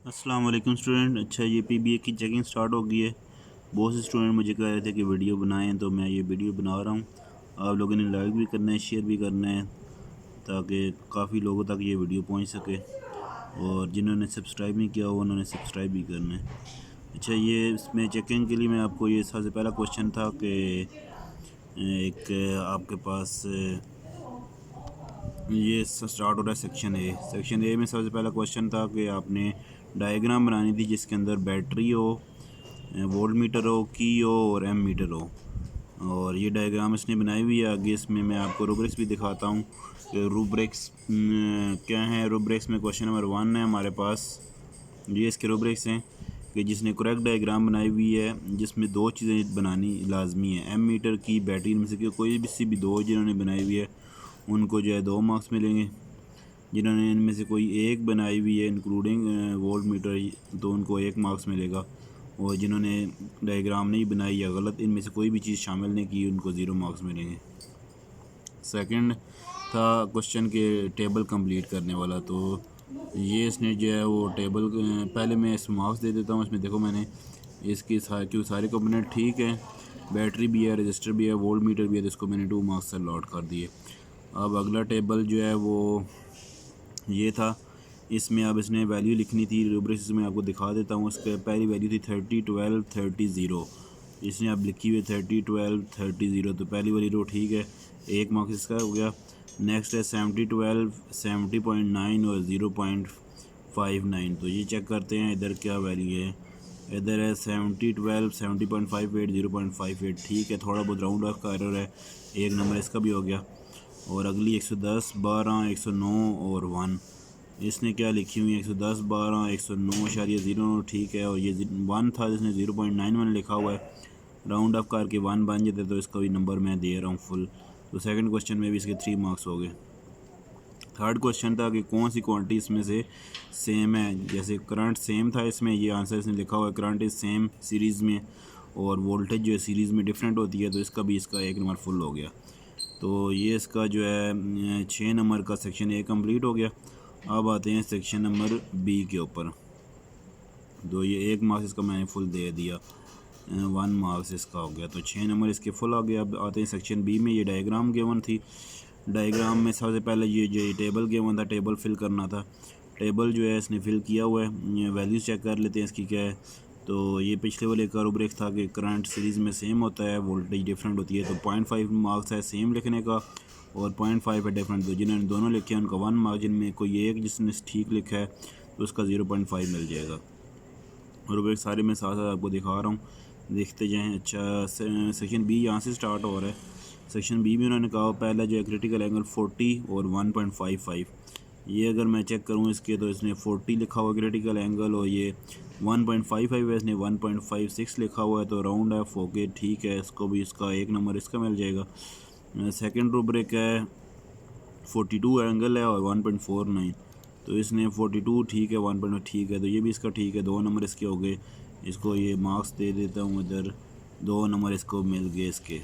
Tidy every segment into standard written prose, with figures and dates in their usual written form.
अस्सलाम वालेकुम स्टूडेंट। अच्छा, ये पीबीए की चेकिंग स्टार्ट हो गई है। बहुत से स्टूडेंट मुझे कह रहे थे कि वीडियो बनाएं, तो मैं ये वीडियो बना रहा हूँ। आप लोगों ने लाइक भी करना है, शेयर भी करना है, ताकि काफ़ी लोगों तक ये वीडियो पहुँच सके। और जिन्होंने सब्सक्राइब नहीं किया हो उन्होंने सब्सक्राइब भी करना है। अच्छा, ये इसमें चेकिंग के लिए मैं आपको ये सबसे पहला क्वेश्चन था कि एक आपके पास ये स्टार्ट हो रहा है सेक्शन ए में सबसे पहला क्वेश्चन था कि आपने डायग्राम बनानी थी जिसके अंदर बैटरी हो, वोल्ट मीटर हो, की हो और एम मीटर हो। और ये डायग्राम इसने बनाई हुई है। आगे इसमें मैं आपको रूब्रिक्स भी दिखाता हूँ कि रूब्रिक्स क्या है। रूब्रिक्स में क्वेश्चन नंबर 1 है हमारे पास। ये इसके रूब्रिक्स हैं कि जिसने करेक्ट डायग्राम बनाई हुई है जिसमें दो चीज़ें बनानी लाजमी है, एम मीटर की, बैटरी, इनमें से कोई भी सी भी दो जिन्होंने बनाई हुई है उनको जो है 2 मार्क्स मिलेंगे। जिन्होंने इनमें से कोई एक बनाई हुई है इंक्लूडिंग वोल्ट मीटर तो उनको 1 मार्क्स मिलेगा। और जिन्होंने डायग्राम नहीं बनाई या गलत इनमें से कोई भी चीज़ शामिल नहीं की उनको 0 मार्क्स मिलेंगे। सेकंड था क्वेश्चन के टेबल कंप्लीट करने वाला। तो ये इसने जो है वो टेबल पहले मैं इस मार्क्स दे देता हूँ। इसमें देखो मैंने इसकी सारे कंपोनेंट ठीक है, बैटरी भी है, रजिस्टर भी है, वोल्ट मीटर भी है, तो इसको मैंने 2 मार्क्स से अलॉट कर दिए। अब अगला टेबल जो है वो ये था। इसमें अब इसने वैल्यू लिखनी थी। रूब्रिक्स में आपको दिखा देता हूँ। उसके पहली वैल्यू थी 30, 12, 30, 0। इसने अब लिखी हुई 30, 12, 30, 0। तो पहली वाली रो ठीक है, 1 मार्क्स इसका हो गया। नेक्स्ट है 70, 12, 70.9 और 0.59। तो ये चेक करते हैं इधर क्या वैल्यू है। इधर है 70, 12, 70.58, 0.58। ठीक है, थोड़ा बहुत राउंड ऑफ का एरर है, 1 नंबर इसका भी हो गया। और अगली 110, 12, 109 और 1। इसने क्या लिखी हुई है 110, 12, 109.0। ठीक है, और ये 1 था जिसने 0.91 लिखा हुआ है। राउंड ऑफ करके 1 बन जाते तो इसका भी नंबर मैं दे रहा हूँ फुल। तो सेकंड क्वेश्चन में भी इसके 3 मार्क्स हो गए। थर्ड क्वेश्चन था कि कौन सी क्वांटिटी इसमें से सेम है। जैसे करंट सेम था इसमें, ये आंसर इसने लिखा हुआ है करंट इज सेम सीरीज़ में, और वोल्टेज जो है सीरीज़ में डिफरेंट होती है, तो इसका भी इसका 1 नंबर फुल हो गया। तो ये इसका जो है 6 नंबर का सेक्शन ए कंप्लीट हो गया। अब आते हैं सेक्शन नंबर बी के ऊपर। तो ये 1 मार्क्स इसका मैंने फुल दे दिया, 1 मार्क्स इसका हो गया, तो 6 नंबर इसके फुल आ गया। अब आते हैं सेक्शन बी में। ये डायग्राम गिवन थी। डायग्राम में सबसे पहले ये टेबल गिवन था, टेबल फिल करना था। टेबल जो है इसने फिल किया हुआ है। वैल्यूज़ चेक कर लेते हैं इसकी क्या है। तो ये पिछले वाले का रूब्रिक था कि करंट सीरीज़ में सेम होता है, वोल्टेज डिफरेंट होती है। तो 0.5 मार्क्स है सेम लिखने का, और 0.5 है डिफरेंट। तो जिन्होंने दोनों लिखे हैं उनका 1 मार्क्स, जिनमें कोई एक जिसने ठीक लिखा है तो उसका 0.5 मिल जाएगा। रूब्रिक सारे मैं साथ साथ आपको दिखा रहा हूँ, देखते जाएँ। अच्छा, सेक्शन बी यहाँ से स्टार्ट हो रहा है। सेक्शन बी में उन्होंने कहा पहला जो है क्रिटिकल एंगल 40 और 1.55। ये अगर मैं चेक करूँ इसके, तो इसने 40 लिखा हुआ क्रिटिकल एंगल, और ये 1.55 है, इसने 1.56 लिखा हुआ है। तो राउंड ऑफ ओके, ठीक है, इसको भी इसका 1 नंबर इसका मिल जाएगा। सेकंड रूब्रिक है 42 एंगल है और 1.49। तो इसने 42 ठीक है, 1. ठीक है, तो ये भी इसका ठीक है, 2 नंबर इसके हो गए। इसको ये मार्क्स दे देता हूँ इधर, 2 नंबर इसको मिल गए इसके।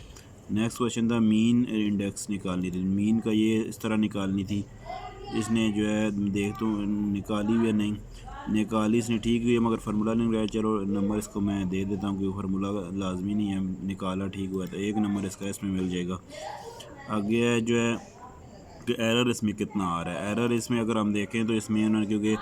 नेक्स्ट क्वेश्चन था मीन इंडेक्स निकालनी थी। मीन का ये इस तरह निकालनी थी। इसने जो है देख तो निकाली हुई है, नहीं निकाली इसने ठीक हुई है, मगर फार्मूला नहीं लगाया। चलो नंबर इसको मैं दे देता हूँ क्योंकि फार्मूला लाजमी नहीं है, निकाला ठीक हुआ है, तो 1 नंबर इसका इसमें मिल जाएगा। आगे है जो है कि एरर इसमें कितना आ रहा है। एरर इसमें अगर हम देखें तो इसमें उन्होंने क्योंकि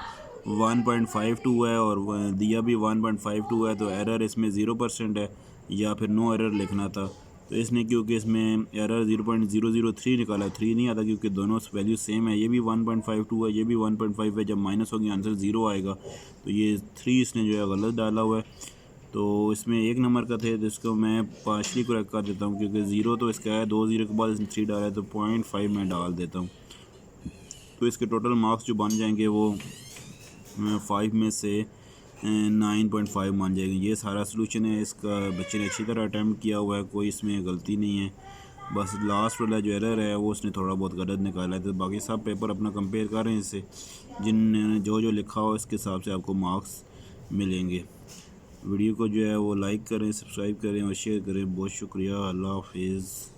1.52 है और दिया भी 1.52 है, तो एरर इसमें 0% है, या फिर नो एरर लिखना था। तो इसने क्योंकि इसमें एरर 0.003 निकाला, 3 नहीं आता क्योंकि दोनों वैल्यू सेम है। ये भी 1.52 है, ये भी 1.5 है। जब माइनस होगी आंसर 0 आएगा, तो ये 3 इसने जो है गलत डाला हुआ है। तो इसमें 1 नंबर का थे, जिसको मैं पार्शली करेक्ट कर देता हूँ क्योंकि 0 तो इसका है, 2 0 के बाद इसने 3 डाला है, तो 0.5 मैं डाल देता हूँ। तो इसके टोटल मार्क्स जो बन जाएंगे वो 5 में से 9.5 मान जाएंगे। ये सारा सोल्यूशन है इसका। बच्चे ने अच्छी तरह अटैम्प्ट किया हुआ है, कोई इसमें गलती नहीं है। बस लास्ट वाला जो एरर है वो उसने थोड़ा बहुत गलत निकाला है। तो बाकी सब पेपर अपना कंपेयर कर रहे हैं इससे, जिन जो जो लिखा हो इसके हिसाब से आपको मार्क्स मिलेंगे। वीडियो को जो है वो लाइक करें, सब्सक्राइब करें और शेयर करें। बहुत शुक्रिया। अल्लाह हाफिज़।